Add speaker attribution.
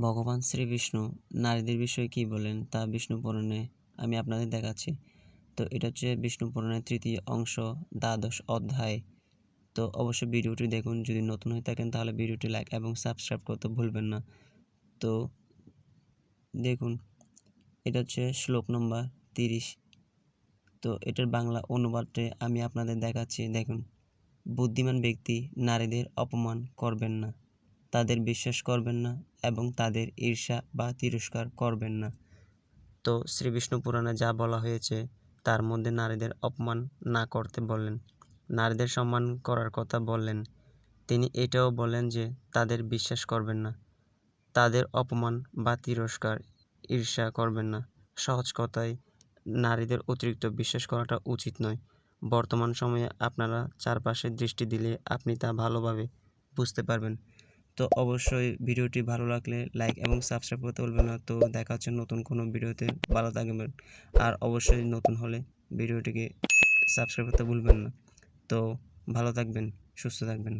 Speaker 1: ভগবান শ্রীবিষ্ণু নারীদের বিষয়ে কী বলেন তা বিষ্ণু পুরাণে আমি আপনাদের দেখাচ্ছি। তো এটা হচ্ছে বিষ্ণু পুরাণের ৩য় অংশ ১২শ অধ্যায়। তো অবশ্যই ভিডিওটি দেখুন। যদি নতুন হয়ে থাকেন তাহলে ভিডিওটি লাইক এবং সাবস্ক্রাইব করতে ভুলবেন না। তো দেখুন, এটা হচ্ছে শ্লোক নম্বর ৩০। তো এটার বাংলা অনুবাদে আমি আপনাদের দেখাচ্ছি। দেখুন, বুদ্ধিমান ব্যক্তি নারীদের অপমান করবেন না, তাদের বিশ্বাস করবেন না এবং তাদের ঈর্ষা বা তিরস্কার করবেন না। তো শ্রী বিষ্ণু পুরাণে যা বলা হয়েছে তার মধ্যে নারীদের অপমান না করতে বললেন, নারীদের সম্মান করার কথা বললেন। তিনি এটাও বলেন যে তাদের বিশ্বাস করবেন না, তাদের অপমান বা তিরস্কার, ঈর্ষা করবেন না। সহজ কথায় নারীদের অতিরিক্ত বিশ্বাস করাটা উচিত নয়। বর্তমান সময়ে আপনারা চারপাশে দৃষ্টি দিলে আপনি তা ভালোভাবে বুঝতে পারবেন। তো অবশ্যই ভিডিওটি ভালো লাগলে লাইক এবং সাবস্ক্রাইব করতে ভুলবেন না। তো দেখা হচ্ছে নতুন কোনো ভিডিওতে। ভালো থাকবেন আর অবশ্যই নতুন হলে ভিডিওটিকে সাবস্ক্রাইব করতে ভুলবেন না। তো ভালো থাকবেন, সুস্থ থাকবেন।